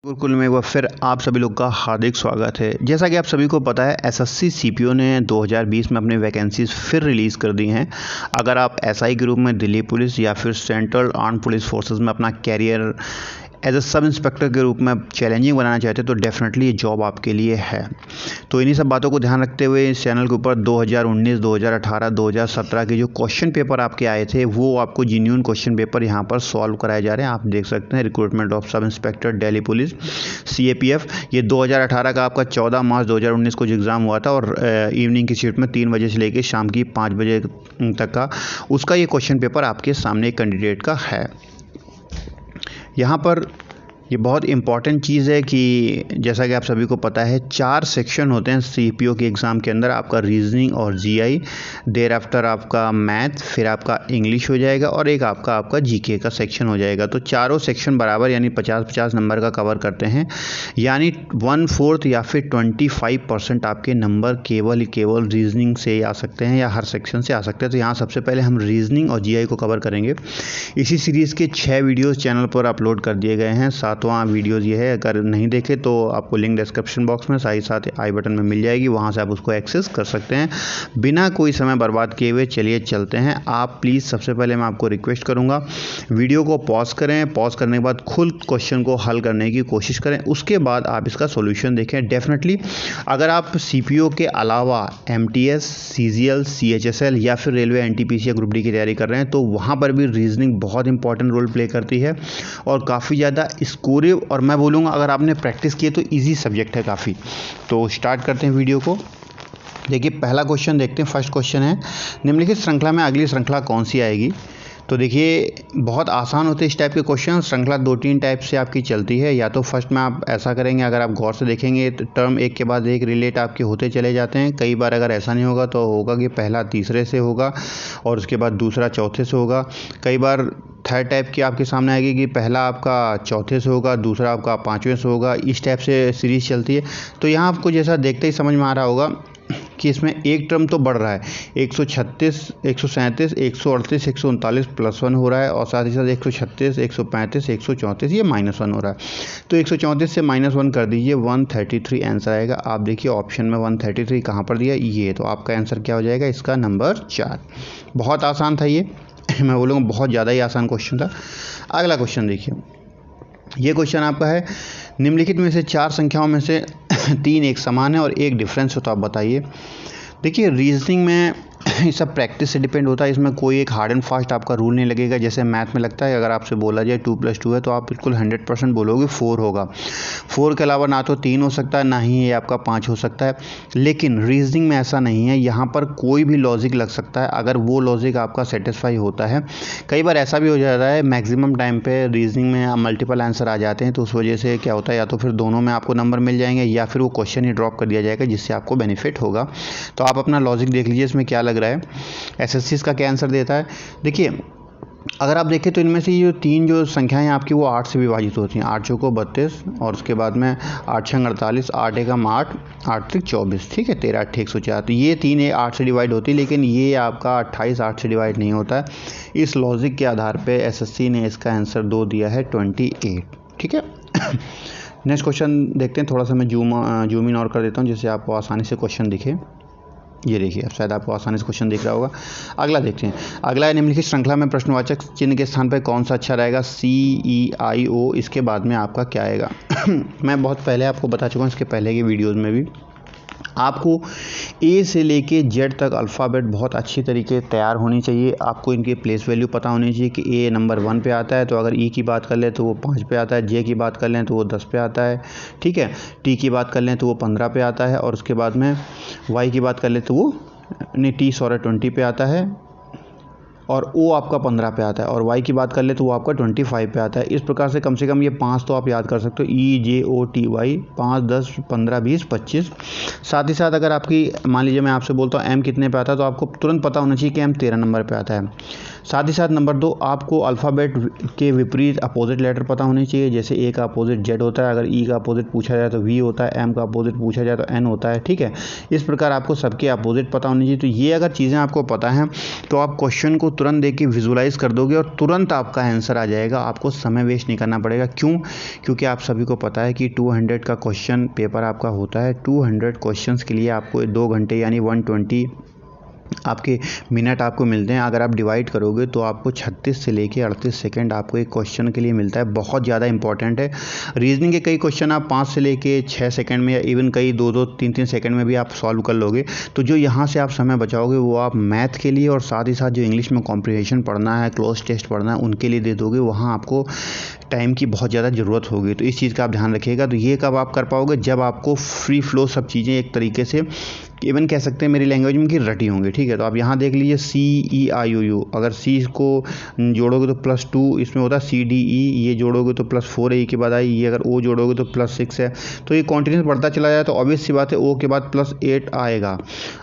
गुरुकुल में एक बार फिर आप सभी लोग का हार्दिक स्वागत है। जैसा कि आप सभी को पता है, एसएससी सीपीओ ने 2020 में अपनी वैकेंसीज फिर रिलीज़ कर दी हैं। अगर आप एसआई ग्रुप में दिल्ली पुलिस या फिर सेंट्रल आर्म पुलिस फोर्सेस में अपना career as a sub inspector के रूप में चैलेंजिंग बनाना चाहते हैं तो डेफिनेटली ये जॉब आपके लिए है। तो इन्हीं सब बातों को ध्यान रखते हुए इस चैनल के ऊपर 2019, 2018, 2017 के जो क्वेश्चन पेपर आपके आए थे वो आपको जेन्युइन क्वेश्चन पेपर यहाँ पर सॉल्व कराए जा रहे हैं। आप देख सकते हैं recruitment of sub inspector Delhi police CAPF, ये 2018 का आपका 14 मार्च 2019 को जो एग्ज़ाम हुआ था और इवनिंग की शिफ्ट में 3 बजे से लेकर शाम की 5 बजे तक का उसका ये क्वेश्चन पेपर आपके सामने एक कैंडिडेट का है। यहाँ पर ये बहुत इम्पॉर्टेंट चीज़ है कि जैसा कि आप सभी को पता है 4 सेक्शन होते हैं CPO के एग्ज़ाम के अंदर। आपका रीजनिंग और GI, देर आफ्टर आपका मैथ, फिर आपका इंग्लिश हो जाएगा और एक आपका GK का सेक्शन हो जाएगा। तो चारों सेक्शन बराबर यानी 50-50 नंबर का कवर करते हैं, यानी 1/4 या फिर 25% आपके नंबर केवल रीजनिंग से आ सकते हैं या हर सेक्शन से आ सकते हैं। तो यहाँ सबसे पहले हम रीजनिंग और GI को कवर करेंगे। इसी सीरीज़ के 6 वीडियोज़ चैनल पर अपलोड कर दिए गए हैं। 7वां वीडियोज़ ये है, अगर नहीं देखे तो आपको लिंक डिस्क्रिप्शन बॉक्स में साथ आई बटन में मिल जाएगी, वहाँ से आप उसको एक्सेस कर सकते हैं। बिना कोई समय बर्बाद किए हुए चलिए चलते हैं। आप प्लीज़ सबसे पहले मैं आपको रिक्वेस्ट करूँगा, वीडियो को पॉज करें। पॉज करने के बाद खुद क्वेश्चन को हल करने की कोशिश करें, उसके बाद आप इसका सोल्यूशन देखें। डेफिनेटली अगर आप CPO के अलावा MTS, CGL, CHSL या फिर रेलवे NTPC या ग्रुप D की तैयारी कर रहे हैं तो वहाँ पर भी रीजनिंग बहुत इंपॉर्टेंट रोल प्ले करती है और काफ़ी ज़्यादा स्कोरेव, और मैं बोलूँगा अगर आपने प्रैक्टिस की है तो इजी सब्जेक्ट है काफ़ी। तो स्टार्ट करते हैं वीडियो को। देखिए पहला क्वेश्चन देखते हैं। फर्स्ट क्वेश्चन है, निम्नलिखित श्रृंखला में अगली श्रृंखला कौन सी आएगी। तो देखिए बहुत आसान होते हैं इस टाइप के क्वेश्चन। श्रृंखला 2-3 टाइप से आपकी चलती है। या तो फर्स्ट में आप ऐसा करेंगे, अगर आप गौर से देखेंगे तो टर्म एक के बाद एक रिलेट आपके होते चले जाते हैं। कई बार अगर ऐसा नहीं होगा तो होगा कि पहला तीसरे से होगा और उसके बाद दूसरा चौथे से होगा। कई बार थर्ड टाइप की आपके सामने आएगी कि पहला आपका चौथे से होगा, दूसरा आपका 5वें से होगा। इस टाइप से सीरीज़ चलती है। तो यहाँ आपको जैसा देखते ही समझ में आ रहा होगा कि इसमें एक टर्म तो बढ़ रहा है, 136, 137, 138, 139 +1 हो रहा है और साथ ही साथ 136, 135, 134 ये -1 हो रहा है। तो 134 से -1 कर दीजिए, 133 आंसर आएगा। आप देखिए ऑप्शन में 133 कहाँ पर दिया, ये तो आपका आंसर क्या हो जाएगा, इसका नंबर 4। बहुत आसान था ये, मैं बोलूँगा बहुत ज़्यादा ही आसान क्वेश्चन था। अगला क्वेश्चन देखिए, ये क्वेश्चन आपका है, निम्नलिखित में से 4 संख्याओं में से 3 एक समान है और एक डिफरेंस हो तो आप बताइए। देखिए रीजनिंग में ये सब प्रैक्टिस से डिपेंड होता है, इसमें कोई एक हार्ड एंड फास्ट आपका रूल नहीं लगेगा। जैसे मैथ में लगता है, अगर आपसे बोला जाए 2 + 2 है तो आप बिल्कुल 100% बोलोगे 4 होगा। 4 के अलावा ना तो 3 हो सकता है, ना ही ये आपका 5 हो सकता है। लेकिन रीजनिंग में ऐसा नहीं है, यहाँ पर कोई भी लॉजिक लग सकता है अगर वो लॉजिक आपका सेटिस्फाई होता है। कई बार ऐसा भी हो जाता है, मैक्सिमम टाइम पे रीजनिंग में मल्टीपल आंसर आ जाते हैं तो उस वजह से क्या होता है, या तो फिर दोनों में आपको नंबर मिल जाएंगे या फिर वो क्वेश्चन ही ड्रॉप कर दिया जाएगा जिससे आपको बेनिफिट होगा। तो आप अपना लॉजिक देख लीजिए इसमें क्या लग रहा है, SSC इसका क्या आंसर देता है। देखिए अगर आप देखें तो इनमें से ये 3 जो संख्याएं आपकी वो 8 से विभाजित होती हैं। 8 चौको 32 और उसके बाद में 8 छंग 48, 8 एकम 8, 8 त्रिक 24, ठीक है, 13 8 104। तो ये 3 8 से डिवाइड होती है, लेकिन ये आपका 28 8 से डिवाइड नहीं होता है। इस लॉजिक के आधार पे SSC ने इसका आंसर 2 दिया है 28, ठीक है। नेक्स्ट क्वेश्चन देखते हैं। थोड़ा सा मैं जूम इन और कर देता हूँ जिससे आपको आसानी से क्वेश्चन दिखे। ये देखिए, अब शायद आपको आसानी से क्वेश्चन दिख रहा होगा। अगला देखते हैं। अगला है, निम्नलिखित श्रृंखला में प्रश्नवाचक चिन्ह के स्थान पर कौन सा अच्छा रहेगा, CEIO। इसके बाद में आपका क्या आएगा। मैं बहुत पहले आपको बता चुका हूँ इसके पहले की वीडियोज़ में भी। आपको A से लेके Z तक अल्फ़ाबेट बहुत अच्छी तरीके तैयार होनी चाहिए। आपको इनकी प्लेस वैल्यू पता होनी चाहिए कि A नंबर 1 पे आता है, तो अगर E की बात कर लें तो वो 5 पे आता है, J की बात कर लें तो वो 10 पे आता है, ठीक है, T की बात कर लें तो वो 15 पे आता है और उसके बाद में Y की बात कर लें तो वो T 20 पे आता है और O आपका 15 पे आता है और Y की बात कर ले तो वो आपका 25 पे आता है। इस प्रकार से कम ये 5 तो आप याद कर सकते हो, EJOTY, 5 10 15 20 25। साथ ही साथ अगर आपकी मान लीजिए मैं आपसे बोलता हूँ M कितने पे आता है तो आपको तुरंत पता होना चाहिए कि M 13 नंबर पे आता है। साथ ही साथ नंबर 2, आपको अल्फ़ाबेट के विपरीत अपोजिट लेटर पता होने चाहिए। जैसे ए का अपोजिट जेड होता है, अगर ई का अपोजिट पूछा जाए तो वी होता है, एम का अपोजिट पूछा जाए तो एन होता है, ठीक है। इस प्रकार आपको सबके अपोजिट पता होने चाहिए। तो ये अगर चीज़ें आपको पता हैं तो आप क्वेश्चन को तुरंत देख के विजुलाइज कर दोगे और तुरंत आपका आंसर आ जाएगा, आपको समय वेस्ट नहीं करना पड़ेगा। क्यों? क्योंकि आप सभी को पता है कि 200 का क्वेश्चन पेपर आपका होता है। 200 क्वेश्चंस के लिए आपको 2 घंटे यानी 120 आपके मिनट आपको मिलते हैं। अगर आप डिवाइड करोगे तो आपको 36 से लेके 38 सेकंड आपको एक क्वेश्चन के लिए मिलता है। बहुत ज़्यादा इंपॉर्टेंट है। रीजनिंग के कई क्वेश्चन आप 5 से लेके 6 सेकंड में या इवन कई 2-2 3-3 सेकंड में भी आप सॉल्व कर लोगे। तो जो यहाँ से आप समय बचाओगे वो आप मैथ के लिए और साथ ही साथ जो इंग्लिश में कॉम्प्रिहेंशन पढ़ना है, क्लोज टेस्ट पढ़ना है, उनके लिए दे दोगे। वहाँ आपको टाइम की बहुत ज़्यादा ज़रूरत होगी। तो इस चीज़ का आप ध्यान रखिएगा। तो ये कब आप कर पाओगे? जब आपको फ्री फ्लो सब चीज़ें एक तरीके से, इवन कह सकते हैं मेरी लैंग्वेज में, कि रटी होंगी, ठीक है। तो आप यहाँ देख लीजिए CEIUU, अगर C को जोड़ोगे तो +2 इसमें होता है, CDE ये जोड़ोगे तो +4 है, E के बाद आई, ये अगर O जोड़ोगे तो +6 है। तो ये कॉन्टिन्यूस बढ़ता चला जाए तो ऑब्वियस सी बात है O के बाद +8 आएगा।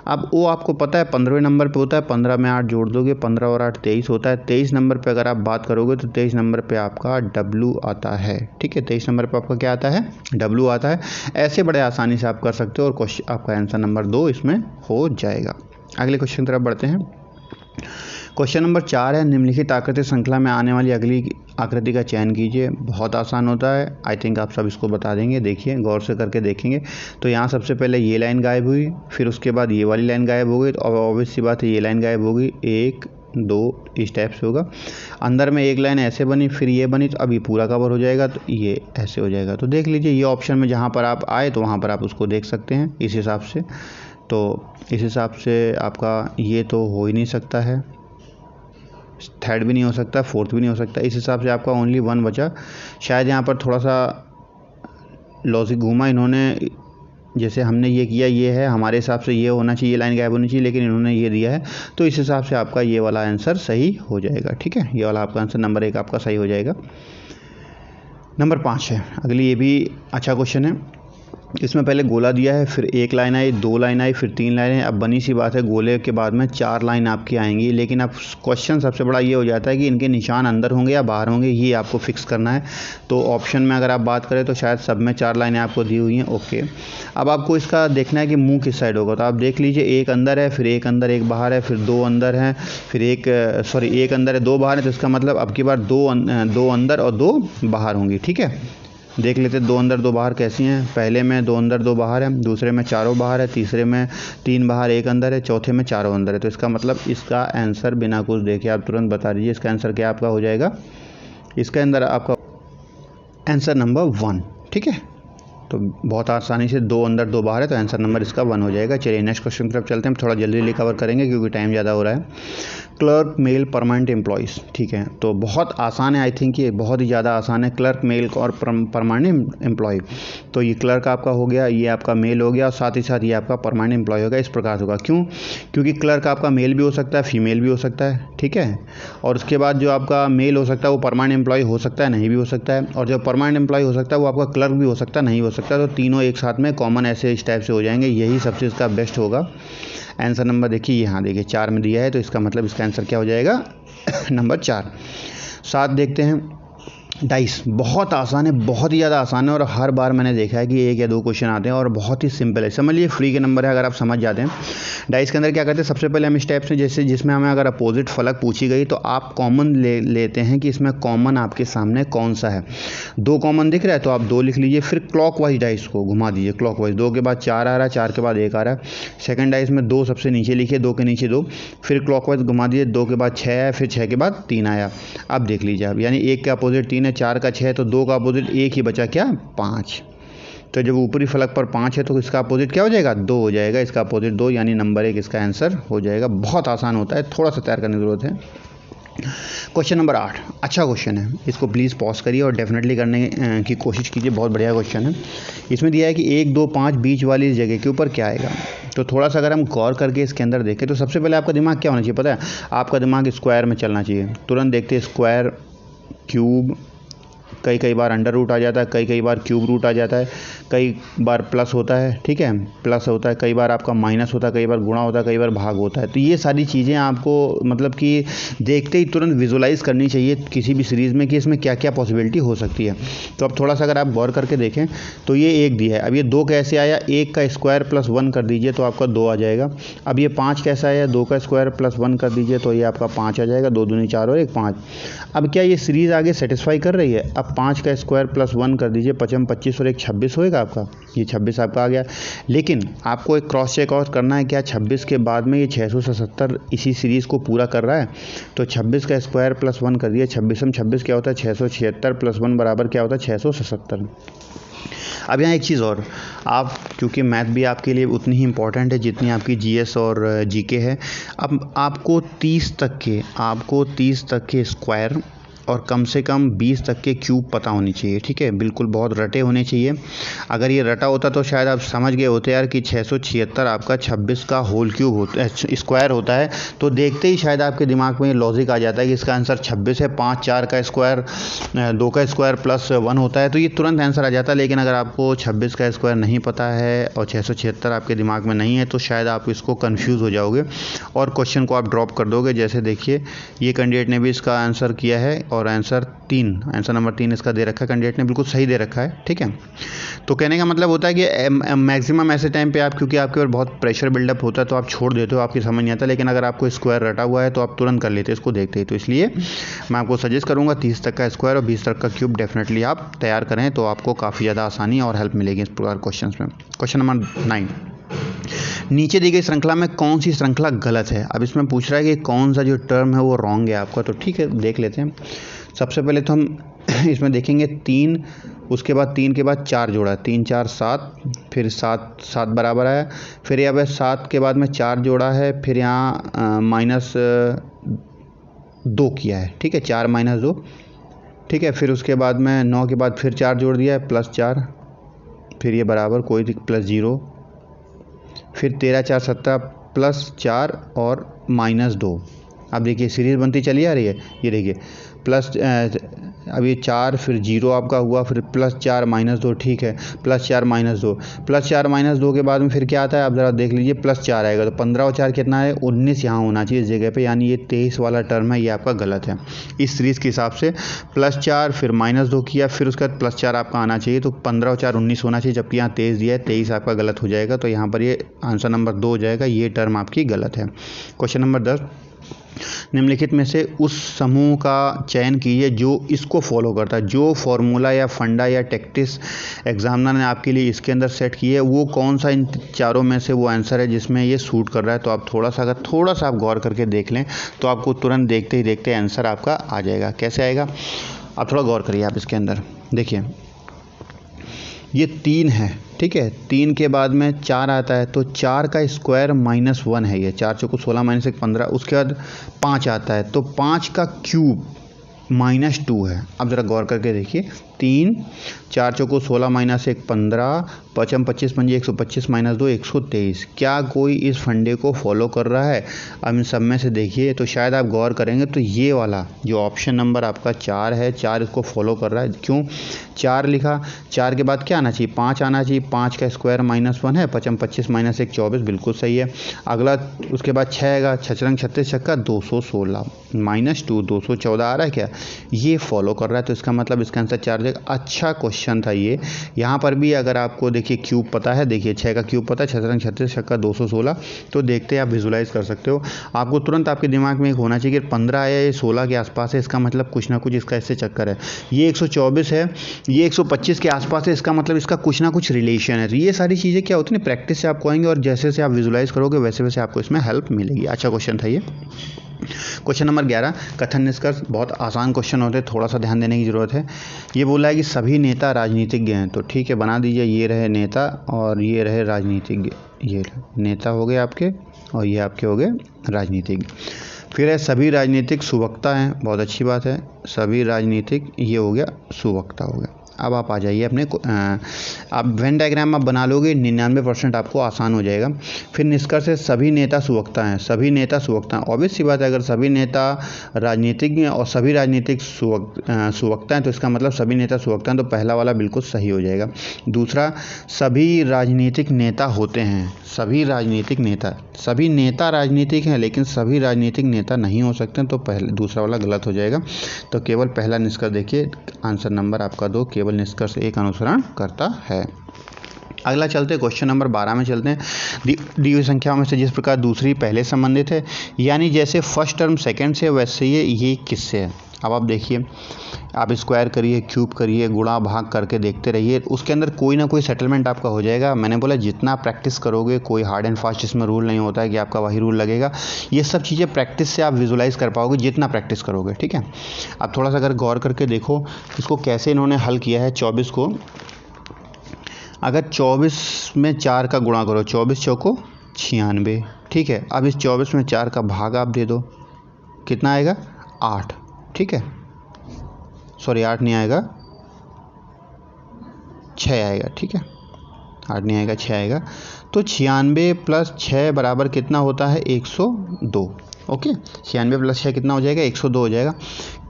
अब O आपको पता है 15वें नंबर पर होता है, 15 में 8 जोड़ दोगे, 15 और 8 23 होता है। 23 नंबर पर अगर आप बात करोगे तो 23 नंबर पर आपका W आता है, ठीक है। 23 नंबर पर आपका क्या आता है? W आता है। ऐसे बड़े आसानी से आप कर सकते हो और क्वेश्चन आपका आंसर नंबर 2 इसमें हो जाएगा। अगले क्वेश्चन की तरफ बढ़ते हैं। क्वेश्चन नंबर 4 है, निम्नलिखित आकृति श्रृंखला में आने वाली अगली आकृति का चयन कीजिए। बहुत आसान होता है, आई थिंक आप सब इसको बता देंगे। देखिए गौर से करके देखेंगे तो यहाँ सबसे पहले ये लाइन गायब हुई, फिर उसके बाद ये वाली लाइन गायब हो गई। तो ऑब्वियस सी बात है ये लाइन गायब होगी, 1 2 इस टाइप से होगा। अंदर में एक लाइन ऐसे बनी, फिर ये बनी, तो अभी पूरा कवर हो जाएगा, तो ये ऐसे हो जाएगा। तो देख लीजिए ये ऑप्शन में जहाँ पर आप आए तो वहाँ पर आप उसको देख सकते हैं इस हिसाब से। तो इस हिसाब से आपका ये तो हो ही नहीं सकता है, थर्ड भी नहीं हो सकता, फोर्थ भी नहीं हो सकता। इस हिसाब से आपका ओनली 1 बचा। शायद यहाँ पर थोड़ा सा लॉजिक घूमा इन्होंने, जैसे हमने ये किया, ये है हमारे हिसाब से ये होना चाहिए, लाइन गायब होनी चाहिए, लेकिन इन्होंने ये दिया है। तो इस हिसाब से आपका ये वाला आंसर सही हो जाएगा, ठीक है। ये वाला आपका आंसर नंबर 1 आपका सही हो जाएगा। नंबर 5 है अगली, ये भी अच्छा क्वेश्चन है। इसमें पहले गोला दिया है, फिर 1 लाइन आई, 2 लाइन आई, फिर 3 लाइनें। अब बनी सी बात है गोले के बाद में 4 लाइन आपकी आएंगी, लेकिन अब क्वेश्चन सबसे बड़ा ये हो जाता है कि इनके निशान अंदर होंगे या बाहर होंगे, ये आपको फिक्स करना है। तो ऑप्शन में अगर आप बात करें तो शायद सब में 4 लाइनें आपको दी हुई हैं, ओके। अब आपको इसका देखना है कि मुंह किस साइड होगा। तो आप देख लीजिए, एक अंदर है, फिर एक अंदर एक बाहर है, फिर 2 अंदर हैं, फिर एक अंदर है 2 बाहर है। तो इसका मतलब अब की बार 2 अंदर और 2 बाहर होंगी, ठीक है। देख लेते 2 अंदर 2 बाहर कैसी हैं। पहले में 2 अंदर 2 बाहर है, दूसरे में 4 बाहर है, तीसरे में 3 बाहर 1 अंदर है, चौथे में 4 अंदर है। तो इसका मतलब इसका आंसर बिना कुछ देखे आप तुरंत बता दीजिए, इसका आंसर क्या आपका हो जाएगा। इसका अंदर आपका आंसर नंबर 1, ठीक है। तो बहुत आसानी से 2 अंदर 2 बाहर है, तो आंसर नंबर इसका 1 हो जाएगा। चलिए नेक्स्ट क्वेश्चन की तरफ चलते हैं। थोड़ा जल्दी कवर करेंगे क्योंकि टाइम ज़्यादा हो रहा है। क्लर्क मेल परमानेंट एम्प्लॉयज़, ठीक है। तो बहुत आसान है, आई थिंक ये बहुत ही ज़्यादा आसान है। क्लर्क मेल और परमानेंट एम्प्लॉय, तो ये क्लर्क आपका हो गया, ये आपका मेल हो गया, और साथ ही साथ ये आपका परमानेंट एम्प्लॉय होगा। इस प्रकार होगा, क्यों? क्योंकि क्लर्क आपका मेल भी हो सकता है, फीमेल भी हो सकता है, ठीक है। और उसके बाद जो आपका मेल हो सकता है वो परमानेंट एम्प्लॉय हो सकता है, नहीं भी हो सकता है। और जो परमानेंट एम्प्लॉय हो सकता है वो आपका क्लर्क भी हो सकता है, नहीं हो सकता। तो तीनों एक साथ में कॉमन ऐसे इस टाइप से हो जाएंगे, यही सबसे इसका बेस्ट होगा। आंसर नंबर देखिए यहाँ देखिए 4 में दिया है, तो इसका मतलब इसका आंसर क्या हो जाएगा नंबर 4। 7 देखते हैं। डाइस बहुत आसान है, बहुत ही ज़्यादा आसान है, और हर बार मैंने देखा है कि 1 या 2 क्वेश्चन आते हैं और बहुत ही सिंपल है। समझ लीजिए फ्री के नंबर है, अगर आप समझ जाते हैं। डाइस के अंदर क्या करते हैं, सबसे पहले हम इस टाइप से, जैसे जिसमें हमें अगर अपोजिट फलक पूछी गई तो आप कॉमन लेते हैं कि इसमें कॉमन आपके सामने कौन सा है। 2 कॉमन दिख रहा है तो आप 2 लिख लीजिए, फिर क्लॉकवाइज डाइस को घुमा दीजिए, क्लॉकवाइज। 2 के बाद 4 आ रहा है, 4 के बाद 1 आ रहा है। सेकंड डाइस में 2 सबसे नीचे लिखिए, 2 के नीचे 2, फिर क्लॉकवाइज घुमा दीजिए, 2 के बाद 6 है, फिर 6 के बाद 3 आया। अब देख लीजिए आप, यानी 1 के अपोजिट 3 है, 4 का 6, तो 2 का अपोजिट 1 ही बचा, क्या? 5। तो जब ऊपरी फलक पर 5 है तो इसका अपोजिट क्या हो जाएगा? 2 हो जाएगा। इसका अपोजिट 2, यानी नंबर 1 इसका आंसर हो जाएगा। बहुत आसान होता है, थोड़ा सा तैयार करने की जरूरत है। क्वेश्चन नंबर 8 अच्छा क्वेश्चन है, इसको प्लीज़ पॉज करिए और डेफिनेटली करने की कोशिश कीजिए, बहुत बढ़िया क्वेश्चन है। इसमें दिया है कि 1 2 5 बीच वाली जगह के ऊपर क्या आएगा। तो थोड़ा सा अगर हम गौर करके इसके अंदर देखें तो सबसे पहले आपका दिमाग क्या होना चाहिए पता है? आपका दिमाग स्क्वायर में चलना चाहिए। तुरंत देखते हैं, स्क्वायर, क्यूब, कई बार अंडर रूट आ जाता है, कई बार क्यूब रूट आ जाता है, कई बार प्लस होता है, ठीक है, प्लस होता है, कई बार आपका माइनस होता है, कई बार गुणा होता है, कई बार भाग होता है। तो ये सारी चीज़ें आपको मतलब कि देखते ही तुरंत विजुलाइज करनी चाहिए किसी भी सीरीज़ में कि इसमें क्या क्या पॉसिबिलिटी हो सकती है। तो अब थोड़ा सा अगर आप गौर करके देखें तो ये 1 दिया है, अब ये 2 कैसे आया, 1 का स्क्वायर प्लस 1 कर दीजिए तो आपका 2 आ जाएगा। अब ये 5 कैसा आया, 2 का स्क्वायर प्लस 1 कर दीजिए तो ये आपका 5 आ जाएगा, 2 दूनी 4 और 1 5। अब क्या ये सीरीज़ आगे सेटिस्फाई कर रही है? अब 5 का स्क्वायर प्लस 1 कर दीजिए, 5 25 और 1 26 होएगा आपका, ये 26 आपका आ गया। लेकिन आपको एक क्रॉस चेक और करना है, क्या 26 के बाद में ये 677 इसी सीरीज़ को पूरा कर रहा है? तो 26 का स्क्वायर प्लस 1 कर दिए, 26 क्या होता है 676 प्लस 1 बराबर क्या होता है 677। अब यहाँ एक चीज़ और, आप क्योंकि मैथ भी आपके लिए उतनी ही इम्पॉर्टेंट है जितनी आपकी जीएस और जीके है। अब आपको 30 तक के स्क्वायर और कम से कम 20 तक के क्यूब पता होनी चाहिए, ठीक है, बिल्कुल बहुत रटे होने चाहिए। अगर ये रटा होता तो शायद आप समझ गए होते यार कि 676 आपका 26 का होल क्यूब होता है, स्क्वायर होता है। तो देखते ही शायद आपके दिमाग में लॉजिक आ जाता है कि इसका आंसर 26 है, 5 4 का स्क्वायर 2 का स्क्वायर प्लस 1 होता है, तो ये तुरंत आंसर आ जाता है। लेकिन अगर आपको 26 का स्क्वायर नहीं पता है और 676 आपके दिमाग में नहीं है तो शायद आप इसको कन्फ्यूज़ हो जाओगे और क्वेश्चन को आप ड्रॉप कर दोगे। जैसे देखिए ये कैंडिडेट ने भी इसका आंसर किया है और आंसर नंबर 3 इसका दे रखा है, कैंडिडेट ने बिल्कुल सही दे रखा है, ठीक है। तो कहने का मतलब होता है कि मैक्सिमम ऐसे टाइम पे आप, क्योंकि आपके ऊपर बहुत प्रेशर बिल्डअप होता है तो आप छोड़ देते हो, आपकी समझ नहीं आता। लेकिन अगर आपको स्क्वायर रटा हुआ है तो आप तुरंत कर लेते हैं इसको देखते ही। तो इसलिए मैं आपको सजेस्ट करूँगा 30 तक का स्क्वायर और 20 तक का क्यूब डेफिनेटली आप तैयार करें, तो आपको काफ़ी ज़्यादा आसानी और हेल्प मिलेगी इस प्रकार क्वेश्चन में। क्वेश्चन नंबर 9, नीचे दी गई श्रृंखला में कौन सी श्रृंखला गलत है? अब इसमें पूछ रहा है कि कौन सा जो टर्म है वो रॉन्ग है आपका। तो ठीक है, देख लेते हैं। सबसे पहले तो हम इसमें देखेंगे 3, उसके बाद 3 के बाद 4 जोड़ा है, 3 4 7, फिर 7 बराबर आया, फिर यहाँ पे 7 के बाद में 4 जोड़ा है, फिर यहाँ -2 किया है, ठीक है, 4 -2, ठीक है। फिर उसके बाद में 9 के बाद फिर 4 जोड़ दिया है +4, फिर ये बराबर कोई +0, फिर 13 4 17 +4 और -2। अब देखिए सीरीज़ बनती चली आ रही है, ये देखिए अब ये 4 फिर 0 आपका हुआ, फिर +4 -2, ठीक है, +4 -2, +4 -2 के बाद में फिर क्या आता है आप ज़रा देख लीजिए, +4 आएगा। तो 15 और 4 कितना है 19 यहाँ होना चाहिए इस जगह पे, यानी ये 23 वाला टर्म है, ये आपका गलत है इस सीरीज़ के हिसाब से। +4 फिर -2 किया, फिर उसके बाद +4 आपका आना चाहिए, तो 15 और 4 19 होना चाहिए, जबकि यहाँ 23 दिया है, 23 आपका गलत हो जाएगा। तो यहाँ पर ये आंसर नंबर 2 हो जाएगा, ये टर्म आपकी गलत है। क्वेश्चन नंबर 10, निम्नलिखित में से उस समूह का चयन कीजिए जो इसको फॉलो करता है। जो फॉर्मूला या फंडा या टैक्टिक्स एग्जामिनर ने आपके लिए इसके अंदर सेट की है, वो कौन सा इन चारों में से वो आंसर है जिसमें ये सूट कर रहा है। तो आप थोड़ा सा आप गौर करके देख लें तो आपको तुरंत देखते ही देखते आंसर आपका आ जाएगा। कैसे आएगा, आप थोड़ा गौर करिए। आप इसके अंदर देखिए ये 3 है, ठीक है, 3 के बाद में 4 आता है, तो 4 का स्क्वायर -1 है, ये 4 चौको 16 -1 15। उसके बाद 5 आता है, तो 5 का क्यूब -2 है। अब ज़रा गौर करके देखिए, 3 4 चौको 16 -1 15, 5 25 पंजे 125 -2 123। क्या कोई इस फंडे को फॉलो कर रहा है? अब इन सब में से देखिए तो शायद आप गौर करेंगे तो ये वाला जो ऑप्शन नंबर आपका 4 है, 4 इसको फॉलो कर रहा है। क्यों 4 लिखा? 4 के बाद क्या आना चाहिए 5 आना चाहिए, 5 का स्क्वायर -1 है, 5 25 -1 24, बिल्कुल सही है। अगला उसके बाद 6 आएगा, 6 36 छक्का 216 -2 214 आ रहा है क्या, ये फॉलो कर रहा है। तो इसका मतलब इसका आंसर 4। अच्छा क्वेश्चन था ये। यहाँ पर भी अगर आपको देखिए क्यूब पता है, देखिए 6 का क्यूब पता है, 6 36 छक्का 216, तो देखते आप विजुलाइज कर सकते हो। आपको तुरंत आपके दिमाग में एक होना चाहिए कि 15 है, ये 16 के आसपास है, इसका मतलब कुछ ना कुछ इसका इससे चक्कर है। ये 124 है, ये 125 के आसपास है, इसका मतलब इसका कुछ ना कुछ रिलेशन है। तो ये सारी चीज़ें क्या होती है, प्रैक्टिस से आपको आएंगे और जैसे जैसे आप विजुलाइज करोगे वैसे वैसे आपको इसमें हेल्प मिलेगी। अच्छा क्वेश्चन था ये। क्वेश्चन नंबर 11, कथन निष्कर्ष। बहुत आसान क्वेश्चन होते हैं, थोड़ा सा ध्यान देने की ज़रूरत है। ये बोला है कि सभी नेता राजनीतिज्ञ हैं, तो ठीक है बना दीजिए, ये रहे नेता और ये रहे राजनीतिज्ञ। ये नेता हो गए आपके और ये आपके हो गए राजनीतिज्ञ। फिर है सभी राजनीतिक सुवक्ता हैं, बहुत अच्छी बात है, सभी राजनीतिक, ये हो गया सुवक्ता हो गया। अब आप आ जाइए अपने आप वेन डायग्राम आप बना लोगे 99% आपको आसान हो जाएगा। फिर निष्कर्ष है सभी नेता सुवक्ता हैं। सभी नेता सुवक्ता हैं, ऑब्वियस सी बात है, अगर सभी नेता राजनीतिज्ञ और सभी राजनीतिक सुवक्ता हैं तो इसका मतलब सभी नेता सुवक्ता हैं, तो पहला वाला बिल्कुल सही हो जाएगा। दूसरा, सभी राजनीतिक नेता होते हैं। सभी राजनीतिक नेता, सभी नेता राजनीतिक हैं लेकिन सभी राजनीतिक नेता नहीं हो सकते, तो पहले दूसरा वाला गलत हो जाएगा। तो केवल पहला निष्कर्ष देखिए, आंसर नंबर आपका 2, केवल निष्कर्ष एक अनुसरण करता है। अगला चलते हैं, क्वेश्चन नंबर 12 में चलते हैं। दी हुई संख्याओं में से जिस प्रकार दूसरी पहले संबंधित है, यानी जैसे फर्स्ट टर्म सेकंड से, वैसे ये किससे है। अब आप देखिए, आप स्क्वायर करिए, क्यूब करिए, गुणा भाग करके देखते रहिए, उसके अंदर कोई ना कोई सेटलमेंट आपका हो जाएगा। मैंने बोला जितना प्रैक्टिस करोगे, कोई हार्ड एंड फास्ट इसमें रूल नहीं होता है कि आपका वही रूल लगेगा। ये सब चीज़ें प्रैक्टिस से आप विजुलाइज कर पाओगे जितना प्रैक्टिस करोगे, ठीक है। अब थोड़ा सा अगर गौर करके देखो इसको कैसे इन्होंने हल किया है। 24 को अगर 24 में 4 का गुणा करो, 24 चौको 96, ठीक है। अब इस 24 में 4 का भाग आप दे दो, कितना आएगा 8, ठीक है। सॉरी 8 नहीं आएगा, 6 आएगा, ठीक है। 8 नहीं आएगा, 6 आएगा। तो 96 प्लस 6 बराबर कितना होता है 102। ओके, 96 प्लस 6 कितना हो जाएगा 102 हो जाएगा।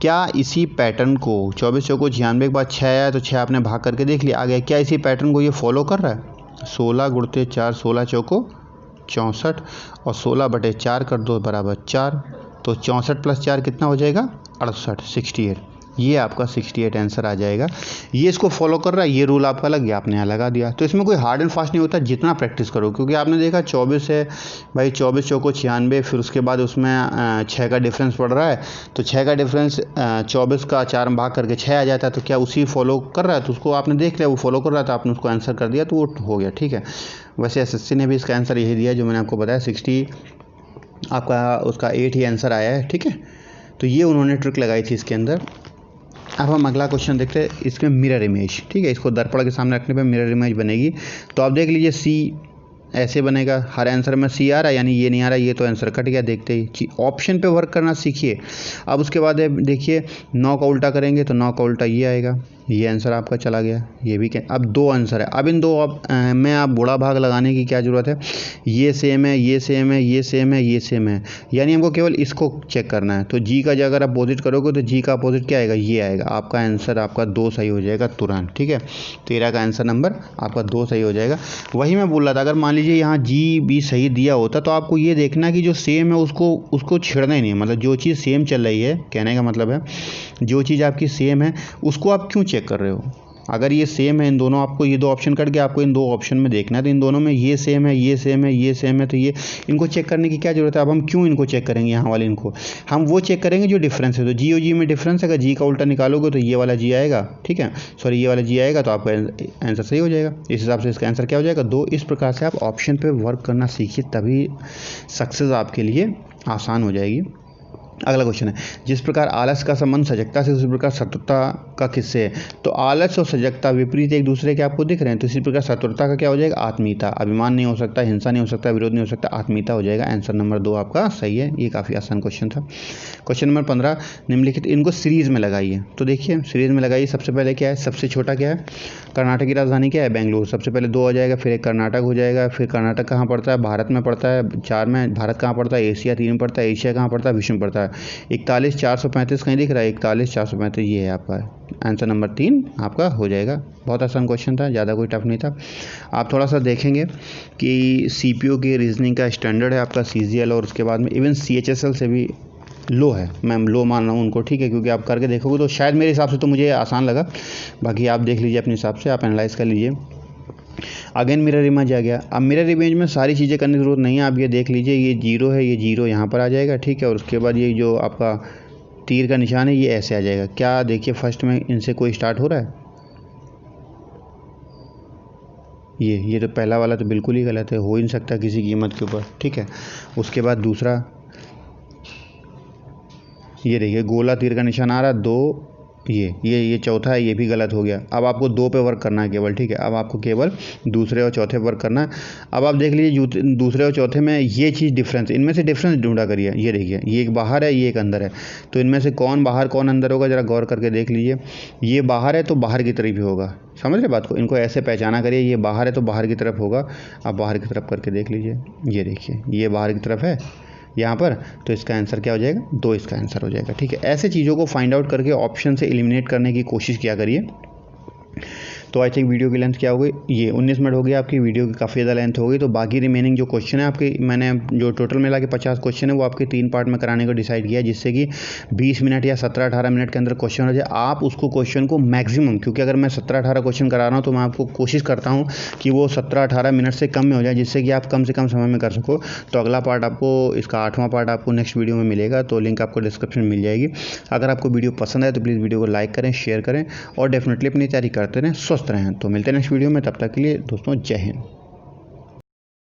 क्या इसी पैटर्न को 24 चौको 96 के बाद 6 आया तो 6 आपने भाग करके देख लिया, आ गया। क्या इसी पैटर्न को ये फॉलो कर रहा है। 16 गुणते 4, 16 चौको 64 और 16/4 कर दो बराबर 4, तो 64 प्लस 4 कितना हो जाएगा 68, 68। ये आपका 68 आंसर आ जाएगा। ये इसको फॉलो कर रहा है, ये रूल आपका लग गया, आपने यहाँ लगा दिया। तो इसमें कोई हार्ड एंड फास्ट नहीं होता, जितना प्रैक्टिस करो, क्योंकि आपने देखा 24 है भाई, 24 चौको 96, फिर उसके बाद उसमें 6 का डिफरेंस पड़ रहा है, तो 6 का डिफरेंस 24 का 4 भाग करके 6 आ जाता है, तो क्या उसी फॉलो कर रहा है, तो उसको आपने देख लिया वो फॉलो कर रहा था, आपने उसको आंसर कर दिया तो वो हो गया, ठीक है। वैसे SSC ने भी इसका आंसर यही दिया जो मैंने आपको बताया, 60 आपका उसका 8 ही आंसर आया है, ठीक है। तो ये उन्होंने ट्रिक लगाई थी इसके अंदर। अब हम अगला क्वेश्चन देखते हैं, इसमें मिरर इमेज, ठीक है। इसको दर्पण के सामने रखने पे मिरर इमेज बनेगी। तो आप देख लीजिए सी ऐसे बनेगा, हर आंसर में सी आ रहा है, यानी ये नहीं आ रहा, ये तो आंसर कट गया देखते ही। ऑप्शन पे वर्क करना सीखिए। अब उसके बाद देखिए 9 का उल्टा करेंगे तो 9 का उल्टा ये आएगा, ये आंसर आपका चला गया। ये भी अब 2 आंसर है। अब इन 2 में आप बुरा भाग लगाने की क्या ज़रूरत है। ये सेम है, ये सेम है, ये सेम है, ये सेम है, यानी हमको केवल इसको चेक करना है। तो जी का जगह अगर आप अपोजिट करोगे तो जी का अपोजिट क्या आएगा, ये आएगा। आपका आंसर आपका 2 सही हो जाएगा तुरंत, ठीक है। 13 का आंसर नंबर आपका 2 सही हो जाएगा। वही मैं बोल रहा था, अगर मान लीजिए यहाँ जी भी सही दिया होता तो आपको ये देखना कि जो सेम है उसको छेड़ना ही नहीं है। मतलब जो चीज़ सेम चल रही है, कहने का मतलब है जो चीज़ आपकी सेम है उसको आप क्यों चेक कर रहे हो। अगर ये सेम है इन दोनों, आपको ये 2 ऑप्शन कट के आपको इन 2 ऑप्शन में देखना है, तो इन दोनों में ये सेम है, ये सेम है, ये सेम है, तो ये इनको चेक करने की क्या ज़रूरत है। अब हम क्यों इनको चेक करेंगे, यहाँ वाले इनको हम वो चेक करेंगे जो डिफरेंस है। तो जी और जी में डिफरेंस है, अगर जी का उल्टा निकालोगे तो ये वाला जी आएगा, ठीक है, सॉरी ये वाला जी आएगा, तो आपका आंसर सही हो जाएगा। इस हिसाब से इसका आंसर क्या हो जाएगा 2। इस प्रकार से आप ऑप्शन पर वर्क करना सीखिए, तभी सक्सेस आपके लिए आसान हो जाएगी। अगला क्वेश्चन है, जिस प्रकार आलस का संबंध सजगता से उसी प्रकार सत्वरता का किससे है। तो आलस और सजगता विपरीत एक दूसरे के आपको दिख रहे हैं, तो इसी प्रकार सत्वरता का क्या हो जाएगा आत्मीयता। अभिमान नहीं हो सकता, हिंसा नहीं हो सकता, विरोध नहीं हो सकता, आत्मीयता हो जाएगा। आंसर नंबर 2 आपका सही है। ये काफ़ी आसान क्वेश्चन था। क्वेश्चन नंबर 15, निम्नलिखित इनको सीरीज़ में लगाइए। तो देखिए सीरीज़ में लगाइए। सबसे पहले क्या है, सबसे छोटा क्या है, कर्नाटक की राजधानी क्या है बेंगलुरु। सबसे पहले 2 आ जाएगा, फिर एक कर्नाटक हो जाएगा, फिर कर्नाटक कहाँ पड़ता है, भारत में पड़ता है। 4 में भारत कहाँ पड़ता है, एशिया 3 में पड़ता है, एशिया कहाँ पड़ता है, विश्व में पड़ता है। 41,435 कहीं दिख रहा है, 41,435 ये है आपका आंसर नंबर 3 आपका हो जाएगा। बहुत आसान क्वेश्चन था, ज़्यादा कोई टफ नहीं था। आप थोड़ा सा देखेंगे कि सीपीओ की रीजनिंग का स्टैंडर्ड है आपका CGL, और उसके बाद में इवन CHSL से भी लो है। मैं लो मान रहा हूँ उनको, ठीक है, क्योंकि आप करके देखोगे तो शायद मेरे हिसाब से तो मुझे आसान लगा। बाकी आप देख लीजिए अपने हिसाब से, आप एनालाइज कर लीजिए। अगेन मिरर इमेज आ गया। अब मिरर इमेज में सारी चीज़ें करने की जरूरत नहीं है। आप ये देख लीजिए, ये 0 है, ये 0 यहाँ पर आ जाएगा, ठीक है। और उसके बाद ये जो आपका तीर का निशान है ये ऐसे आ जाएगा। क्या देखिए फर्स्ट में इनसे कोई स्टार्ट हो रहा है, ये तो पहला वाला तो बिल्कुल ही गलत है, हो ही नहीं सकता किसी कीमत के ऊपर, ठीक है। उसके बाद दूसरा ये देखिए गोला तीर का निशान आ रहा है, 2 ये चौथा है, ये भी गलत हो गया। अब आपको 2 पे वर्क करना है केवल, ठीक है। अब आपको केवल दूसरे और चौथे वर्क करना है। अब आप देख लीजिए दूसरे और चौथे में ये चीज़ डिफरेंस, इनमें से डिफरेंस ढूंढा करिए। ये देखिए, ये एक बाहर है, ये एक अंदर है, तो इनमें से कौन बाहर कौन अंदर होगा, ज़रा गौर करके देख लीजिए। ये बाहर है तो बाहर की तरफ ही होगा, समझ रहे बात को। इनको ऐसे पहचाना करिए, ये बाहर है तो बाहर की तरफ होगा। आप बाहर की तरफ करके देख लीजिए, ये देखिए ये बाहर की तरफ है यहाँ पर, तो इसका आंसर क्या हो जाएगा, 2 इसका आंसर हो जाएगा, ठीक है। ऐसे चीज़ों को फाइंड आउट करके ऑप्शन से एलिमिनेट करने की कोशिश किया करिए। तो आई थिंक वीडियो की लेंथ क्या हो गई, ये 19 मिनट हो गई आपकी वीडियो की, काफ़ी ज़्यादा लेंथ हो गई। तो बाकी रिमेनिंग जो क्वेश्चन है आपके, मैंने जो टोटल मिला के 50 क्वेश्चन है वो आपके 3 पार्ट में कराने को डिसाइड किया, जिससे कि 20 मिनट या 17-18 मिनट के अंदर क्वेश्चन हो जाए। आप उसको क्वेश्चन को मैक्सिमम, क्योंकि अगर मैं 17-18 क्वेश्चन करा रहा हूँ तो मैं आपको कोशिश करता हूँ कि वो 17-18 मिनट से कम में हो जाए, जिससे कि आप कम से कम समय में कर सको। तो अगला पार्ट आपको, इसका 8वां पार्ट आपको नेक्स्ट वीडियो में मिलेगा, तो लिंक आपको डिस्क्रिप्शन में मिल जाएगी। अगर आपको वीडियो पसंद आए तो प्लीज़ वीडियो को लाइक करें, शेयर करें और डेफिनेटली अपनी तैयारी करते रहें, स्वस्थ रहें। तो मिलते हैं नेक्स्ट वीडियो में, तब तक के लिए दोस्तों जय हिंद।